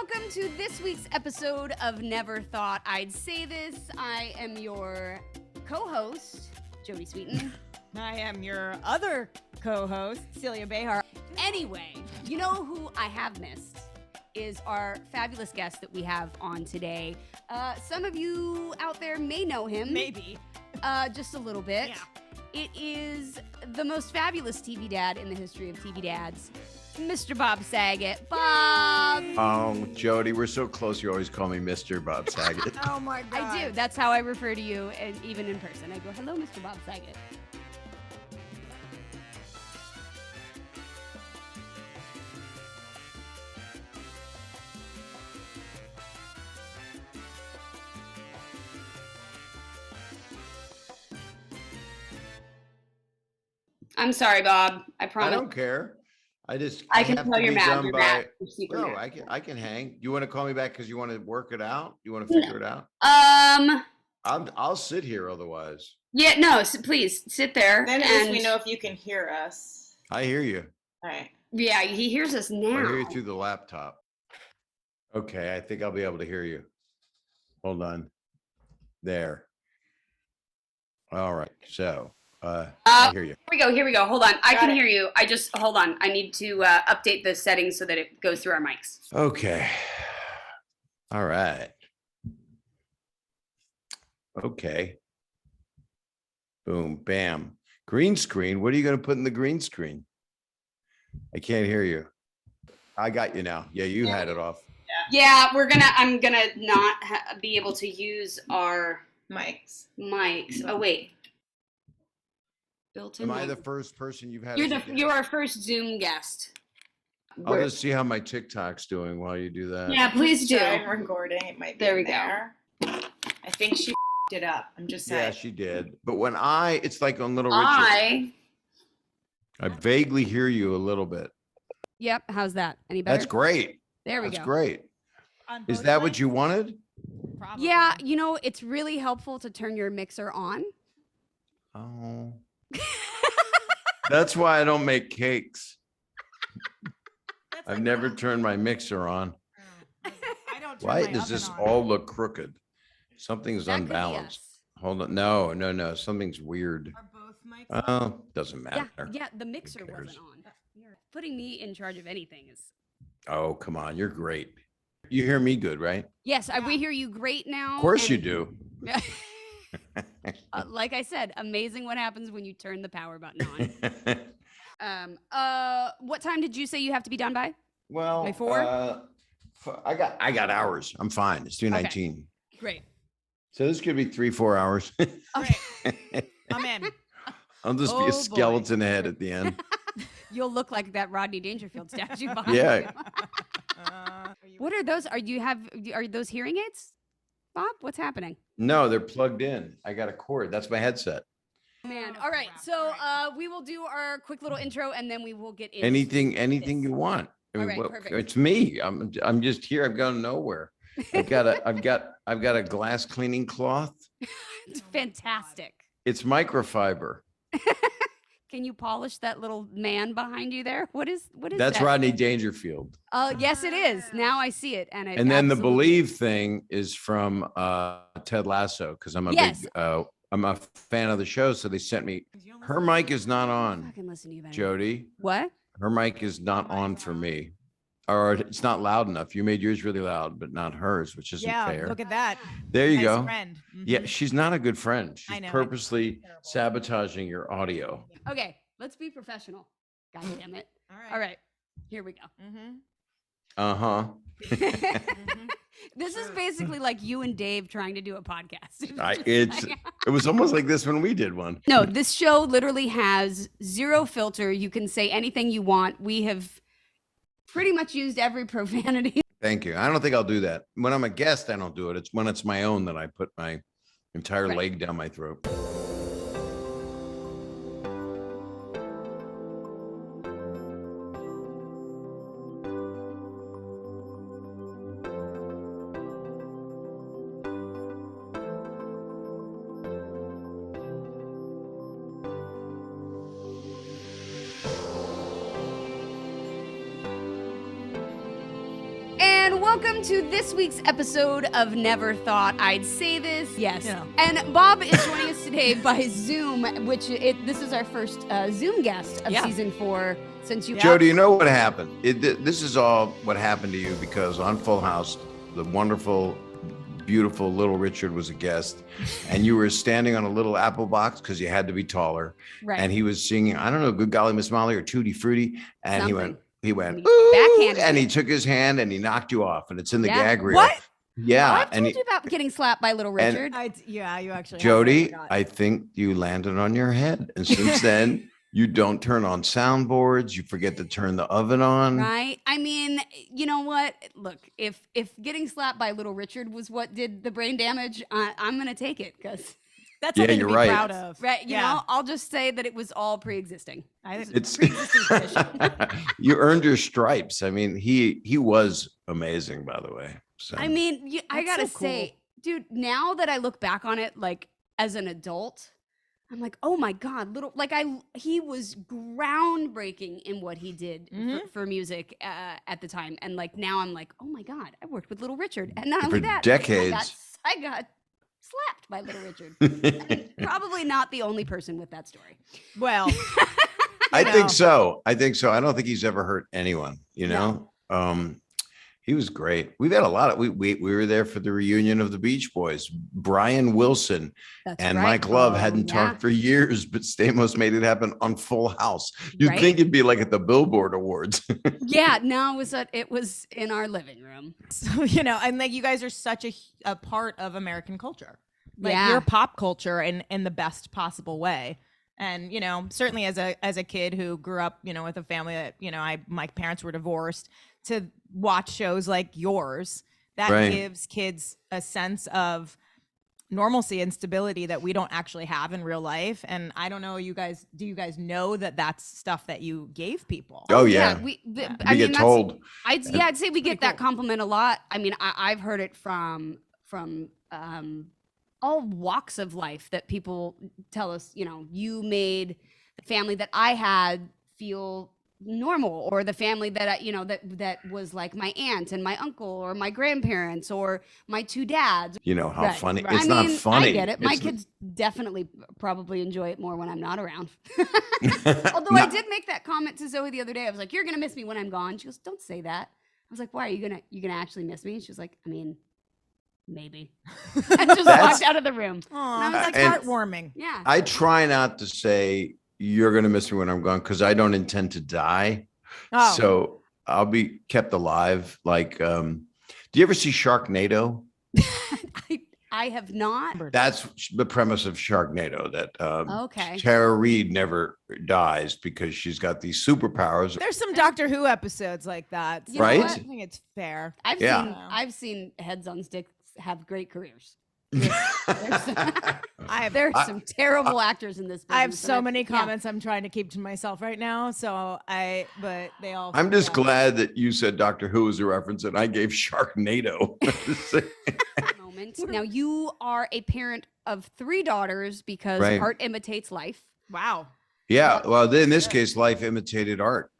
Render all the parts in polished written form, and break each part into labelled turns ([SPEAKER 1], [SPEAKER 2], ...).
[SPEAKER 1] welcome to this week's episode of Never Thought I'd Say This. I am your co-host, Jody Sweeten.
[SPEAKER 2] I am your other co-host, Celia Behar.
[SPEAKER 1] Anyway, you know who I have missed is our fabulous guest that we have on today. Some of you out there may know him.
[SPEAKER 2] Maybe.
[SPEAKER 1] Just a little bit.
[SPEAKER 2] Yeah.
[SPEAKER 1] It is the most fabulous TV dad in the history of TV dads, Mr. Bob Saget. Bob!
[SPEAKER 3] Oh, Jody, we're so close. You always call me Mr. Bob Saget.
[SPEAKER 2] Oh my God.
[SPEAKER 1] I do. That's how I refer to you, and even in person. I go, hello, Mr. Bob Saget. I'm sorry, Bob. I
[SPEAKER 3] I
[SPEAKER 1] promise.
[SPEAKER 3] don't care. I
[SPEAKER 1] can
[SPEAKER 3] have
[SPEAKER 1] tell
[SPEAKER 3] to
[SPEAKER 1] you're
[SPEAKER 3] be
[SPEAKER 1] mad.
[SPEAKER 3] done
[SPEAKER 1] You're
[SPEAKER 3] by.
[SPEAKER 1] mad. You're secret
[SPEAKER 3] No,
[SPEAKER 1] mad.
[SPEAKER 3] I can hang. You want to call me back because you want to work it out? You want to figure it out? I'll sit here otherwise.
[SPEAKER 1] Yeah, no, please sit there.
[SPEAKER 4] Then at least
[SPEAKER 1] and
[SPEAKER 4] we know if you can hear us.
[SPEAKER 3] I hear you.
[SPEAKER 4] All right.
[SPEAKER 1] Yeah, he hears us now.
[SPEAKER 3] I hear you through the laptop. Okay, I think I'll be able to hear you. Hold on. There. All right. So, I hear you.
[SPEAKER 1] Here we go. Hold on. I
[SPEAKER 4] Got
[SPEAKER 1] can
[SPEAKER 4] it.
[SPEAKER 1] hear you. Hold on. I need to update the settings so that it goes through our mics.
[SPEAKER 3] Okay. All right. Okay. Boom, bam. Green screen. What are you going to put in the green screen? I can't hear you. I got you now. Yeah, you had it off.
[SPEAKER 1] Yeah, I'm gonna not be able to use our
[SPEAKER 4] Mics.
[SPEAKER 1] mics. Oh wait. Built-in.
[SPEAKER 3] Am I the
[SPEAKER 1] mic.
[SPEAKER 3] first person you've had?
[SPEAKER 1] You're our first Zoom guest.
[SPEAKER 3] I'll just see how my TikTok's doing while you do that.
[SPEAKER 1] Yeah, please do.
[SPEAKER 4] Try recording. It might be
[SPEAKER 1] There we
[SPEAKER 4] in
[SPEAKER 1] go.
[SPEAKER 4] there. I think she it up. I'm just
[SPEAKER 3] Yeah,
[SPEAKER 4] saying.
[SPEAKER 3] she did. But when it's like on Little Richard. I vaguely hear you a little bit.
[SPEAKER 1] Yep. How's that? Any better?
[SPEAKER 3] That's great.
[SPEAKER 1] There we
[SPEAKER 3] That's
[SPEAKER 1] go.
[SPEAKER 3] great.
[SPEAKER 2] On
[SPEAKER 3] Is
[SPEAKER 2] both
[SPEAKER 3] that what
[SPEAKER 2] mics?
[SPEAKER 3] you wanted?
[SPEAKER 2] Probably.
[SPEAKER 1] Yeah, it's really helpful to turn your mixer on.
[SPEAKER 3] Oh. That's why I don't make cakes.
[SPEAKER 2] That's
[SPEAKER 3] I've
[SPEAKER 2] like
[SPEAKER 3] never
[SPEAKER 2] that.
[SPEAKER 3] turned my mixer on.
[SPEAKER 2] I don't turn
[SPEAKER 3] Why
[SPEAKER 2] my
[SPEAKER 3] does
[SPEAKER 2] oven
[SPEAKER 3] this
[SPEAKER 2] on.
[SPEAKER 3] all look crooked? Something's
[SPEAKER 1] That could be
[SPEAKER 3] unbalanced.
[SPEAKER 1] us.
[SPEAKER 3] Hold on. No. Something's weird.
[SPEAKER 2] Are both mics on?
[SPEAKER 3] Oh, doesn't matter.
[SPEAKER 1] Yeah, the mixer
[SPEAKER 3] cares?
[SPEAKER 1] wasn't on. Putting me in charge of anything is.
[SPEAKER 3] Oh, come on. You're great. You hear me good, right?
[SPEAKER 1] Yes, we hear you great now.
[SPEAKER 3] Of course you
[SPEAKER 1] and-
[SPEAKER 3] do.
[SPEAKER 1] Like I said, amazing what happens when you turn the power button on. What time did you say you have to be done by?
[SPEAKER 3] Well,
[SPEAKER 1] By 4?
[SPEAKER 3] I got hours. I'm fine. It's 2:19.
[SPEAKER 1] Great.
[SPEAKER 3] So this could be 3-4 hours.
[SPEAKER 2] Great. I'm in.
[SPEAKER 3] I'll just be
[SPEAKER 1] Oh,
[SPEAKER 3] a
[SPEAKER 1] boy.
[SPEAKER 3] skeleton head at the end.
[SPEAKER 1] You'll look like that Rodney Dangerfield statue behind
[SPEAKER 3] Yeah.
[SPEAKER 1] you. What are those? Are those hearing aids? Bob, what's happening?
[SPEAKER 3] No, they're plugged in. I got a cord. That's my headset.
[SPEAKER 1] Man.
[SPEAKER 2] Oh,
[SPEAKER 1] All right.
[SPEAKER 2] crap.
[SPEAKER 1] So
[SPEAKER 2] All right.
[SPEAKER 1] we will do our quick little intro and then we will get into
[SPEAKER 3] Anything
[SPEAKER 1] this.
[SPEAKER 3] you want. I
[SPEAKER 1] All
[SPEAKER 3] mean,
[SPEAKER 1] right, perfect.
[SPEAKER 3] it's me. I'm just here. I've gone nowhere. I've got a glass cleaning cloth.
[SPEAKER 1] It's fantastic.
[SPEAKER 3] It's microfiber.
[SPEAKER 1] Can you polish that little man behind you there? What is
[SPEAKER 3] That's
[SPEAKER 1] that?
[SPEAKER 3] Rodney Dangerfield.
[SPEAKER 1] Oh, yes, it is. Now I see it. And
[SPEAKER 3] And then the
[SPEAKER 1] absolutely-
[SPEAKER 3] Believe thing is from Ted Lasso because I'm a
[SPEAKER 1] Yes.
[SPEAKER 3] big I'm a fan of the show. So they sent me. Her mic is not
[SPEAKER 1] I
[SPEAKER 3] on,
[SPEAKER 1] can listen to you better.
[SPEAKER 3] Jody.
[SPEAKER 1] What?
[SPEAKER 3] Her mic is not on for me, or it's not loud enough. You made yours really loud, but not hers, which isn't
[SPEAKER 2] Yeah,
[SPEAKER 3] fair.
[SPEAKER 2] look at that.
[SPEAKER 3] There you
[SPEAKER 2] Nice
[SPEAKER 3] go.
[SPEAKER 2] friend.
[SPEAKER 3] Yeah,
[SPEAKER 2] Mhm.
[SPEAKER 3] she's not a good friend. She's
[SPEAKER 2] I know.
[SPEAKER 3] purposely sabotaging your audio.
[SPEAKER 1] Okay, let's be professional. God damn it.
[SPEAKER 2] All right.
[SPEAKER 1] All right, here we go.
[SPEAKER 2] Mm-hmm.
[SPEAKER 3] Uh-huh.
[SPEAKER 1] This is basically like you and Dave trying to do a podcast.
[SPEAKER 3] It was almost like this when we did one.
[SPEAKER 1] No, this show literally has zero filter. You can say anything you want. We have pretty much used every profanity.
[SPEAKER 3] Thank you. I don't think I'll do that. When I'm a guest, I don't do it. It's when it's my own that I put my entire
[SPEAKER 1] Right.
[SPEAKER 3] leg down my throat.
[SPEAKER 1] and welcome to this week's episode of Never Thought I'd Say This. Yes.
[SPEAKER 2] Yeah.
[SPEAKER 1] And Bob is joining us today by Zoom, this is our first Zoom guest of season 4 since you.
[SPEAKER 3] Joe, do you know what happened? This is all what happened to you because on Full House, the wonderful, beautiful Little Richard was a guest, and you were standing on a little apple box because you had to be taller.
[SPEAKER 1] Right.
[SPEAKER 3] And he was singing, I don't know, Good Golly Miss Molly or Tutti Frutti, and
[SPEAKER 1] Something.
[SPEAKER 3] he went,
[SPEAKER 1] He
[SPEAKER 3] ooh,
[SPEAKER 1] backhanded
[SPEAKER 3] and
[SPEAKER 1] you.
[SPEAKER 3] he took his hand and he knocked you off, and it's in the
[SPEAKER 1] Yeah.
[SPEAKER 3] gag reel.
[SPEAKER 2] What?
[SPEAKER 3] Yeah,
[SPEAKER 1] I've
[SPEAKER 3] and
[SPEAKER 1] told you about getting slapped by Little Richard.
[SPEAKER 2] You actually.
[SPEAKER 3] Jody,
[SPEAKER 2] have.
[SPEAKER 3] I think you landed on your head, and since then you don't turn on soundboards. You forget to turn the oven on.
[SPEAKER 1] Right. I mean, you know what? Look, if getting slapped by Little Richard was what did the brain damage, I'm gonna take it because.
[SPEAKER 2] That's
[SPEAKER 3] Yeah,
[SPEAKER 2] something
[SPEAKER 3] you're
[SPEAKER 2] to be
[SPEAKER 3] right.
[SPEAKER 2] proud of.
[SPEAKER 1] Right, you
[SPEAKER 2] Yeah.
[SPEAKER 1] know, I'll just say that it was all pre-existing.
[SPEAKER 2] I think
[SPEAKER 3] It's
[SPEAKER 1] Pre-existing condition.
[SPEAKER 3] you earned your stripes. I mean, he was amazing, by the way. So
[SPEAKER 1] I mean, I
[SPEAKER 2] That's
[SPEAKER 1] gotta
[SPEAKER 2] so
[SPEAKER 1] say, dude, now that I look back on it, like as an adult, I'm like, oh my god, he was groundbreaking in what he did for music at the time, and like now I'm like, oh my god, I worked with Little Richard, and not only
[SPEAKER 3] For
[SPEAKER 1] that,
[SPEAKER 3] decades.
[SPEAKER 1] I got slapped by Little Richard. Probably not the only person with that story.
[SPEAKER 2] well.
[SPEAKER 3] I
[SPEAKER 2] know.
[SPEAKER 3] think so. I don't think he's ever hurt anyone, you know? He was great. We've had a lot of we were there for the reunion of the Beach Boys. Brian Wilson
[SPEAKER 1] That's
[SPEAKER 3] and
[SPEAKER 1] right.
[SPEAKER 3] Mike Love
[SPEAKER 1] Oh,
[SPEAKER 3] hadn't
[SPEAKER 1] yeah.
[SPEAKER 3] talked for years, but Stamos made it happen on Full House. You'd
[SPEAKER 1] Right.
[SPEAKER 3] think it'd be like at the Billboard Awards.
[SPEAKER 1] Yeah, no, it was in our living room.
[SPEAKER 2] So, and like you guys are such a part of American culture. Like
[SPEAKER 1] Yeah.
[SPEAKER 2] you're pop culture in the best possible way. And, certainly as a kid who grew up, with a family that, my parents were divorced, to watch shows like yours, that
[SPEAKER 3] Right.
[SPEAKER 2] gives kids a sense of normalcy and stability that we don't actually have in real life. And I don't know, do you guys know that that's stuff that you gave people?
[SPEAKER 3] Oh yeah.
[SPEAKER 1] we
[SPEAKER 3] We get told.
[SPEAKER 1] I'd say we get that compliment a lot. I mean, I've heard it from all walks of life that people tell us, you made the family that I had feel normal, or the family that that was like my aunt and my uncle or my grandparents or my 2 dads.
[SPEAKER 3] You know how
[SPEAKER 1] Right,
[SPEAKER 3] funny.
[SPEAKER 1] right.
[SPEAKER 3] It's not funny.
[SPEAKER 1] I get it. My
[SPEAKER 3] It's-
[SPEAKER 1] kids definitely probably enjoy it more when I'm not around. Although I did make that comment to Zoe the other day. I was like, "You're gonna miss me when I'm gone." She goes, "Don't say that." I was like, "Why are you gonna actually miss me?" She was like, "I mean, maybe." And just walked out of the room.
[SPEAKER 2] Aw,
[SPEAKER 1] And I was like,
[SPEAKER 3] and-
[SPEAKER 2] heartwarming.
[SPEAKER 1] Yeah.
[SPEAKER 3] I try not to say you're going to miss me when I'm gone because I don't intend to die.
[SPEAKER 2] Oh.
[SPEAKER 3] So I'll be kept alive. Like, do you ever see Sharknado?
[SPEAKER 1] I have not.
[SPEAKER 3] That's the premise of Sharknado, that
[SPEAKER 1] Okay.
[SPEAKER 3] Tara Reid never dies because she's got these superpowers.
[SPEAKER 2] There's some Doctor Who episodes like that.
[SPEAKER 1] You know
[SPEAKER 3] Right?
[SPEAKER 1] what?
[SPEAKER 2] I think it's fair.
[SPEAKER 3] Yeah.
[SPEAKER 1] I've seen heads on sticks have great careers.
[SPEAKER 2] I have
[SPEAKER 1] There's some terrible actors in this.
[SPEAKER 2] I have
[SPEAKER 1] business,
[SPEAKER 2] so
[SPEAKER 1] and
[SPEAKER 2] many
[SPEAKER 1] yeah.
[SPEAKER 2] comments I'm trying to keep to myself right now. But they all.
[SPEAKER 3] I'm just
[SPEAKER 2] yeah.
[SPEAKER 3] glad that you said Doctor Who is a reference and I gave Sharknado.
[SPEAKER 1] Moment. Now you are a parent of 3 daughters because
[SPEAKER 3] Right.
[SPEAKER 1] art imitates life.
[SPEAKER 2] Wow.
[SPEAKER 3] Yeah, well, in this case, life imitated art.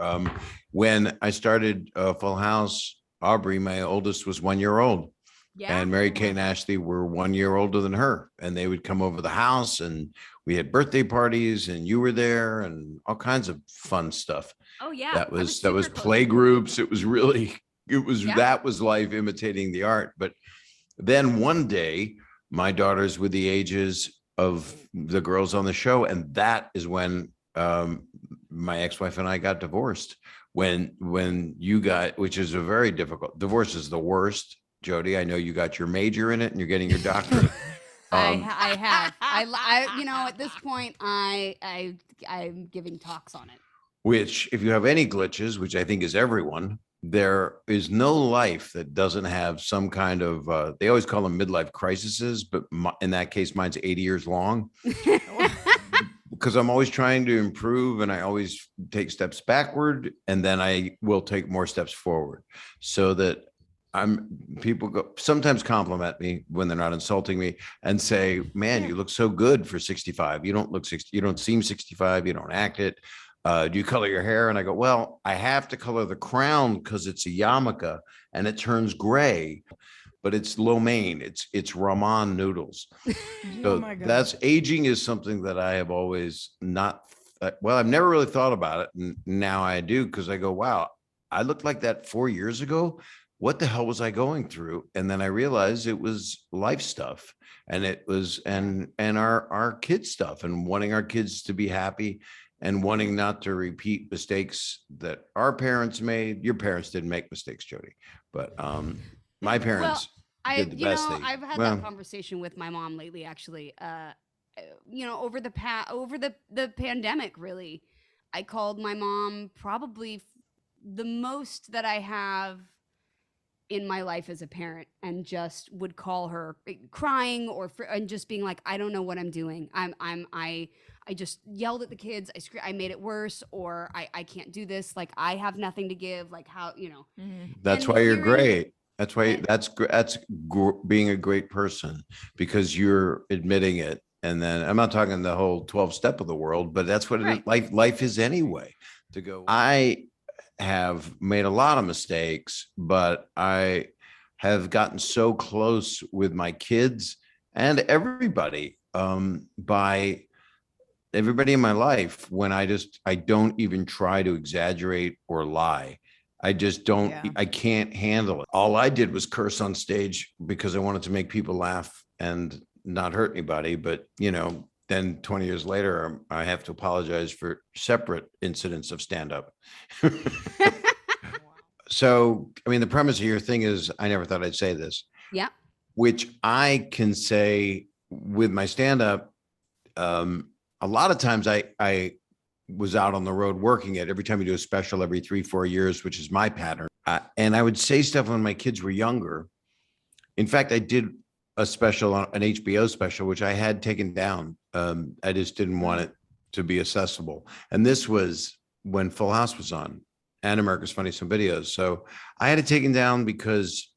[SPEAKER 3] When I started Full House, Aubrey, my oldest, was 1 year old,
[SPEAKER 1] Yeah.
[SPEAKER 3] and Mary Kay and Ashley were 1 year older than her. And they would come over the house, and we had birthday parties, and you were there, and all kinds of fun stuff.
[SPEAKER 1] Oh yeah.
[SPEAKER 3] That
[SPEAKER 1] I
[SPEAKER 3] was
[SPEAKER 1] super close
[SPEAKER 3] play
[SPEAKER 1] to-
[SPEAKER 3] groups. It was really,
[SPEAKER 1] Yeah.
[SPEAKER 3] that was life imitating the art. But then one day, my daughters were the ages of the girls on the show, and that is when my ex-wife and I got divorced. When you got, which is a very difficult, divorce is the worst. Jody, I know you got your major in it and you're getting your doctorate.
[SPEAKER 1] I have. At this point, I'm giving talks on it.
[SPEAKER 3] Which, if you have any glitches, which I think is everyone, there is no life that doesn't have some kind of, they always call them midlife crises, but in that case, mine's 80 years long. Because I'm always trying to improve and I always take steps backward and then I will take more steps forward, so that people sometimes compliment me when they're not insulting me and say, man, you look so good for 65. You don't look 60. You don't seem 65. You don't act it. do you color your hair? And I go, well, I have to color the crown because it's a yarmulke and it turns gray, but it's lo mein. It's ramen noodles.
[SPEAKER 2] Oh
[SPEAKER 3] So
[SPEAKER 2] my God.
[SPEAKER 3] that's aging is something that I have always not, well, I've never really thought about it. And now I do because I go, wow, I looked like that 4 years ago. What the hell was I going through? And then I realized it was life stuff and it was, and our kids stuff and wanting our kids to be happy and wanting not to repeat mistakes that our parents made. Your parents didn't make mistakes, Jody, but my parents did the best they,
[SPEAKER 1] I've had
[SPEAKER 3] well,
[SPEAKER 1] that conversation with my mom lately, actually. Over the pandemic, really, I called my mom probably the most that I have in my life as a parent, and just would call her crying and just being like, I don't know what I'm doing. I just yelled at the kids. I made it worse, or I can't do this. Like, I have nothing to give. Like, how,
[SPEAKER 3] that's
[SPEAKER 1] and
[SPEAKER 3] why you're
[SPEAKER 1] hearing
[SPEAKER 3] great. That's why
[SPEAKER 1] and
[SPEAKER 3] that's being a great person because you're admitting it. And then I'm not talking the whole 12 step of the world, but that's what it is.
[SPEAKER 1] right.
[SPEAKER 3] Life is anyway. To go, I have made a lot of mistakes, but I have gotten so close with my kids and everybody by everybody in my life when I don't even try to exaggerate or lie. I just don't,
[SPEAKER 2] Yeah.
[SPEAKER 3] I can't handle it. All I did was curse on stage because I wanted to make people laugh and not hurt anybody. But, then 20 years later, I have to apologize for separate incidents of stand up. So, I mean, the premise of your thing is I never thought I'd say this,
[SPEAKER 1] Yeah.
[SPEAKER 3] which I can say with my stand up. A lot of times I was out on the road working it. Every time you do a special every 3-4 years, which is my pattern. And I would say stuff when my kids were younger. In fact, I did a special, an HBO special, which I had taken down. I just didn't want it to be accessible. And this was when Full House was on and America's Funniest Home Videos. So I had it taken down because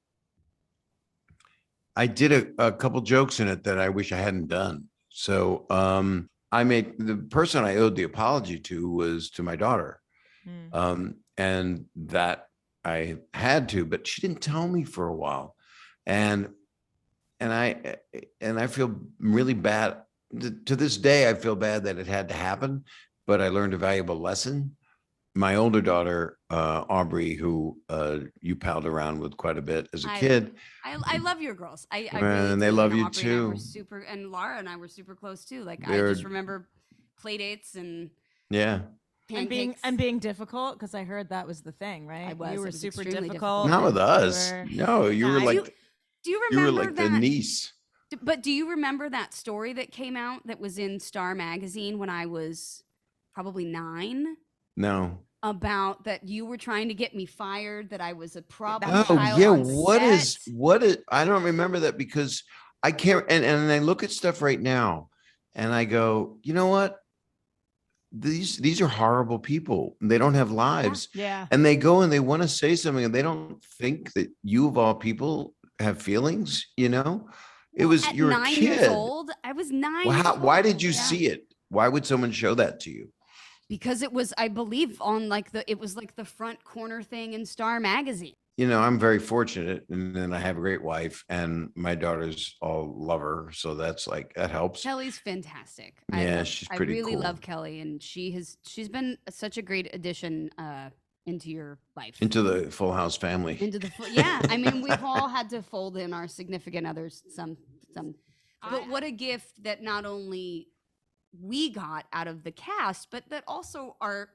[SPEAKER 3] I did a couple jokes in it that I wish I hadn't done. So I made the person I owed the apology to was to my daughter. And that I had to, but she didn't tell me for a while. And I feel really bad. To this day, I feel bad that it had to happen, but I learned a valuable lesson. My older daughter, Aubrey, who you palled around with quite a bit as a kid.
[SPEAKER 1] I love your girls. I
[SPEAKER 3] And
[SPEAKER 1] really
[SPEAKER 3] they
[SPEAKER 1] do.
[SPEAKER 3] love
[SPEAKER 1] And
[SPEAKER 3] you
[SPEAKER 1] Aubrey and I were
[SPEAKER 3] too.
[SPEAKER 1] and Laura and I were super close too. Like, I
[SPEAKER 3] They're-
[SPEAKER 1] just remember play dates and
[SPEAKER 3] Yeah.
[SPEAKER 1] pancakes.
[SPEAKER 2] And being difficult, because I heard that was the thing, right?
[SPEAKER 1] I was.
[SPEAKER 2] You
[SPEAKER 1] It
[SPEAKER 2] were
[SPEAKER 1] was
[SPEAKER 2] super
[SPEAKER 1] extremely
[SPEAKER 2] difficult.
[SPEAKER 3] Not with
[SPEAKER 2] and
[SPEAKER 3] us.
[SPEAKER 2] you were-
[SPEAKER 3] No, you were
[SPEAKER 2] I-
[SPEAKER 3] like,
[SPEAKER 1] Do you
[SPEAKER 3] you were
[SPEAKER 1] remember
[SPEAKER 3] like the
[SPEAKER 1] that?
[SPEAKER 3] niece.
[SPEAKER 1] But do you remember that story that came out that was in Star magazine when I was probably 9?
[SPEAKER 3] No.
[SPEAKER 1] About that you were trying to get me fired, that I was a problem
[SPEAKER 2] That's
[SPEAKER 3] Oh
[SPEAKER 1] child
[SPEAKER 3] yeah.
[SPEAKER 1] on
[SPEAKER 3] What
[SPEAKER 1] set.
[SPEAKER 3] is, I don't remember that because I can't, and I look at stuff right now and I go, you know what? These are horrible people. They don't have lives.
[SPEAKER 2] Yeah.
[SPEAKER 3] And they go and they want to say something and they don't think that you of all people have feelings, It was,
[SPEAKER 1] At
[SPEAKER 3] you're a
[SPEAKER 1] 9 years
[SPEAKER 3] kid.
[SPEAKER 1] old. I was 9
[SPEAKER 3] Well,
[SPEAKER 1] years old.
[SPEAKER 3] why did you
[SPEAKER 1] Yeah.
[SPEAKER 3] see it? Why would someone show that to you?
[SPEAKER 1] Because it was, I believe, on it was like the front corner thing in Star magazine.
[SPEAKER 3] I'm very fortunate, and then I have a great wife, and my daughters all love her, so that helps.
[SPEAKER 1] Kelly's fantastic.
[SPEAKER 3] Yeah, she's pretty
[SPEAKER 1] I really
[SPEAKER 3] cool.
[SPEAKER 1] love Kelly, and she's been such a great addition into your life.
[SPEAKER 3] Into the Full House family.
[SPEAKER 1] Yeah. I mean, we've all had to fold in our significant others some. But what a gift that not only we got out of the cast, but that also our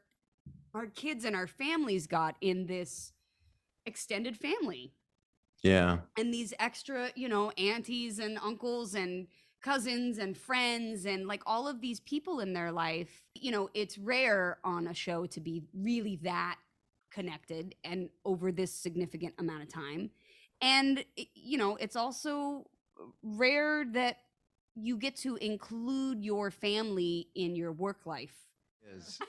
[SPEAKER 1] kids and our families got in this extended family.
[SPEAKER 3] Yeah.
[SPEAKER 1] And these extra, aunties and uncles and cousins and friends and like all of these people in their life. It's rare on a show to be really that connected and over this significant amount of time. And, it's also rare that you get to include your family in your work life.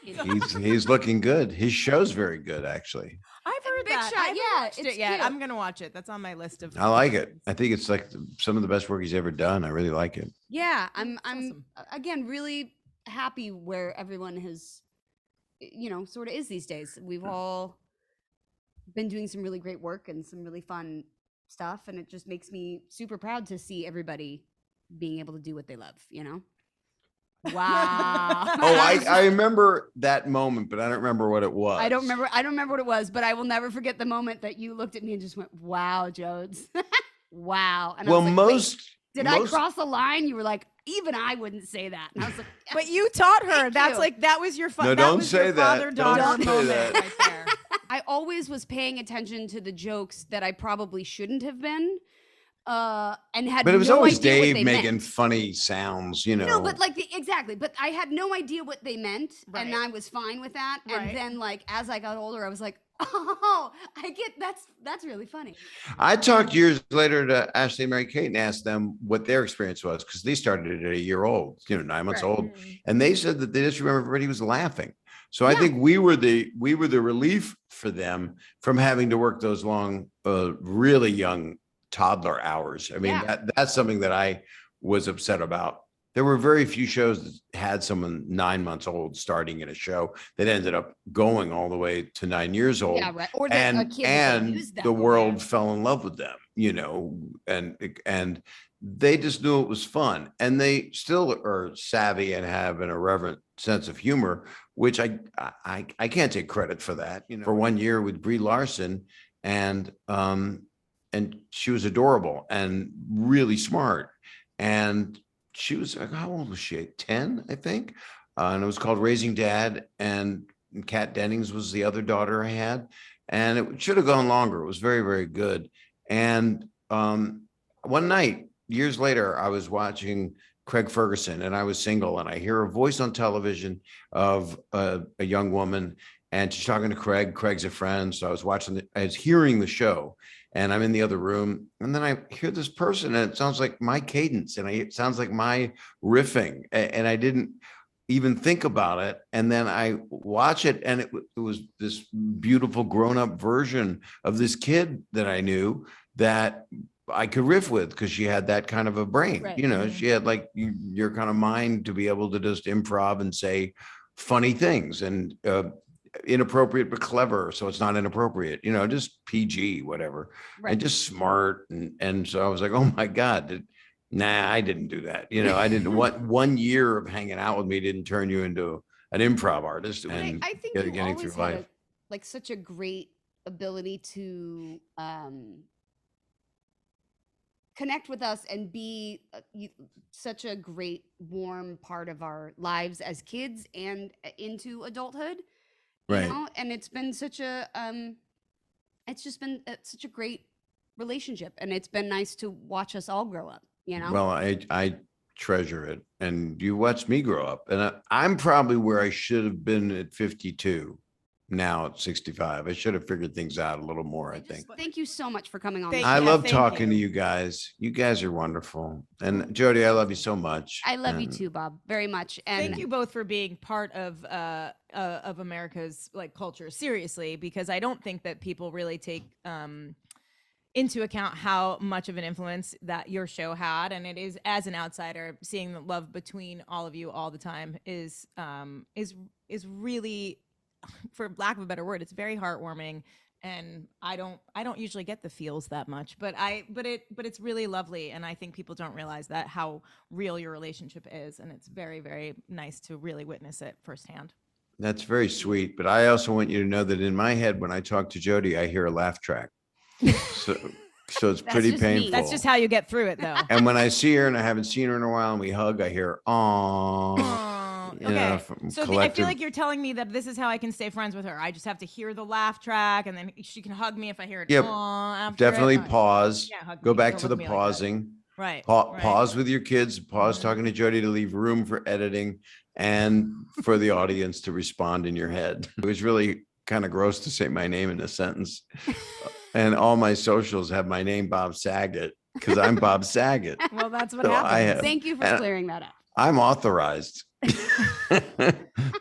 [SPEAKER 3] He's looking good. His show's very good, actually.
[SPEAKER 2] I've heard
[SPEAKER 1] Big
[SPEAKER 2] that.
[SPEAKER 1] shot,
[SPEAKER 2] I haven't
[SPEAKER 1] yeah,
[SPEAKER 2] watched
[SPEAKER 1] it's
[SPEAKER 2] it yet.
[SPEAKER 1] cute.
[SPEAKER 2] I'm gonna watch it. That's on my list of.
[SPEAKER 3] I like it. I think it's like some of the best work he's ever done. I really like it.
[SPEAKER 1] Yeah, I'm
[SPEAKER 2] awesome.
[SPEAKER 1] again really happy where everyone has sort of is these days. We've all been doing some really great work and some really fun stuff, and it just makes me super proud to see everybody being able to do what they love, Wow.
[SPEAKER 3] Oh, I remember that moment, but I don't remember what it was.
[SPEAKER 1] I don't remember what it was, but I will never forget the moment that you looked at me and just went, "Wow, Jodes." Wow. And I
[SPEAKER 3] Well,
[SPEAKER 1] was like, "Wait, did I
[SPEAKER 3] most-
[SPEAKER 1] cross a line?" You were like, "Even I wouldn't say that." And I was like,
[SPEAKER 2] But you taught her.
[SPEAKER 1] Thank
[SPEAKER 2] That's
[SPEAKER 1] you.
[SPEAKER 2] like that was your
[SPEAKER 3] No,
[SPEAKER 2] that
[SPEAKER 3] don't
[SPEAKER 2] was
[SPEAKER 3] say
[SPEAKER 2] your
[SPEAKER 3] that.
[SPEAKER 2] father-daughter
[SPEAKER 3] Don't say
[SPEAKER 2] moment
[SPEAKER 3] that.
[SPEAKER 2] right there.
[SPEAKER 1] I always was paying attention to the jokes that I probably shouldn't have been, and had
[SPEAKER 3] But it was
[SPEAKER 1] no
[SPEAKER 3] always
[SPEAKER 1] idea what
[SPEAKER 3] Dave
[SPEAKER 1] they
[SPEAKER 3] making
[SPEAKER 1] meant.
[SPEAKER 3] funny sounds,
[SPEAKER 1] No, but like exactly. But I had no idea what they meant, and
[SPEAKER 2] Right.
[SPEAKER 1] I was fine with that.
[SPEAKER 2] Right.
[SPEAKER 1] And then, like as I got older, I was like, "Oh, I get that's really funny."
[SPEAKER 3] I talked years later to Ashley and Mary Kate and asked them what their experience was because they started at a year old, 9 months
[SPEAKER 1] Right.
[SPEAKER 3] old, and they said that they just remember everybody was laughing. So I
[SPEAKER 1] Yeah.
[SPEAKER 3] think we were the relief for them from having to work those long, really young toddler hours. I mean,
[SPEAKER 1] Yeah.
[SPEAKER 3] that's something that I was upset about. There were very few shows that had someone 9 months old starting in a show that ended up going all the way to 9 years old.
[SPEAKER 1] Yeah, right. Or that a
[SPEAKER 3] And
[SPEAKER 1] kid that they
[SPEAKER 3] and
[SPEAKER 1] used them
[SPEAKER 3] the
[SPEAKER 1] on.
[SPEAKER 3] world fell in love with them, and they just knew it was fun, and they still are savvy and have an irreverent sense of humor, which I can't take credit for that. For 1 year with Brie Larson, and she was adorable and really smart, and she was like, how old was she? 10, I think. And it was called Raising Dad. And Kat Dennings was the other daughter I had. And it should have gone longer. It was very, very good. And one night, years later, I was watching Craig Ferguson, and I was single, and I hear a voice on television of a young woman, and she's talking to Craig. Craig's a friend. So I was hearing the show, and I'm in the other room, and then I hear this person, and it sounds like my cadence, and it sounds like my riffing, and I didn't even think about it. And then I watch it, and it was this beautiful grown-up version of this kid that I knew that I could riff with because she had that kind of a brain.
[SPEAKER 1] Right.
[SPEAKER 3] She had like your kind of mind to be able to just improv and say funny things, and inappropriate but clever, so it's not inappropriate, just PG, whatever.
[SPEAKER 1] Right.
[SPEAKER 3] And just smart. And so I was like, oh my God, I didn't do that. I didn't. What 1 year of hanging out with me didn't turn you into an improv artist.
[SPEAKER 1] But
[SPEAKER 3] And
[SPEAKER 1] I think
[SPEAKER 3] getting
[SPEAKER 1] you always
[SPEAKER 3] through
[SPEAKER 1] had
[SPEAKER 3] life.
[SPEAKER 1] like such a great ability to connect with us and be such a great warm part of our lives as kids and into adulthood.
[SPEAKER 3] Right.
[SPEAKER 1] And it's been such a it's just been such a great relationship, and it's been nice to watch us all grow up.
[SPEAKER 3] Well, I treasure it, and you watched me grow up, and I'm probably where I should have been at 52. Now at 65, I should have figured things out a little more. I think.
[SPEAKER 1] Thank you so much for coming on.
[SPEAKER 2] Thank
[SPEAKER 1] the
[SPEAKER 3] I
[SPEAKER 1] show.
[SPEAKER 3] love
[SPEAKER 2] thank
[SPEAKER 3] talking to
[SPEAKER 2] you.
[SPEAKER 3] you guys. You guys are wonderful, and Jody, I love you so much.
[SPEAKER 1] I love you
[SPEAKER 3] And
[SPEAKER 1] too, Bob, very much. And
[SPEAKER 2] Thank you both for being part of America's like culture seriously, because I don't think that people really take into account how much of an influence that your show had. And it is, as an outsider, seeing the love between all of you all the time is really, for lack of a better word, it's very heartwarming. And I don't usually get the feels that much, but it's really lovely. And I think people don't realize that how real your relationship is. And it's very, very nice to really witness it firsthand.
[SPEAKER 3] That's very sweet. But I also want you to know that in my head, when I talk to Jody, I hear a laugh track. So it's
[SPEAKER 1] That's
[SPEAKER 3] pretty
[SPEAKER 1] just me.
[SPEAKER 3] painful.
[SPEAKER 2] That's just how you get through it, though.
[SPEAKER 3] And when I see her, and I haven't seen her in a while, and we hug, I hear, "Aw."
[SPEAKER 2] Aw,
[SPEAKER 3] You know,
[SPEAKER 2] okay.
[SPEAKER 3] from
[SPEAKER 2] So I
[SPEAKER 3] collective-
[SPEAKER 2] feel like you're telling me that this is how I can stay friends with her. I just have to hear the laugh track, and then she can hug me if I hear it.
[SPEAKER 3] Yep.
[SPEAKER 2] Aw, after
[SPEAKER 3] Definitely
[SPEAKER 2] it.
[SPEAKER 3] pause.
[SPEAKER 2] Yeah, hug
[SPEAKER 3] Go
[SPEAKER 2] me.
[SPEAKER 3] back
[SPEAKER 2] Don't
[SPEAKER 3] to the
[SPEAKER 2] look at me like that.
[SPEAKER 3] pausing.
[SPEAKER 2] Right.
[SPEAKER 3] Pa-
[SPEAKER 2] right.
[SPEAKER 3] Pause with your kids. Pause
[SPEAKER 2] Mhm.
[SPEAKER 3] talking to Jody to leave room for editing, and for the audience to respond in your head. It was really kind of gross to say my name in a sentence. And all my socials have my name, Bob Saget, because I'm Bob Saget.
[SPEAKER 2] Well, that's what
[SPEAKER 3] So
[SPEAKER 2] happens.
[SPEAKER 3] I have-
[SPEAKER 1] thank you for
[SPEAKER 3] and-
[SPEAKER 1] clearing that up.
[SPEAKER 3] I'm authorized.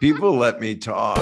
[SPEAKER 3] People let me talk.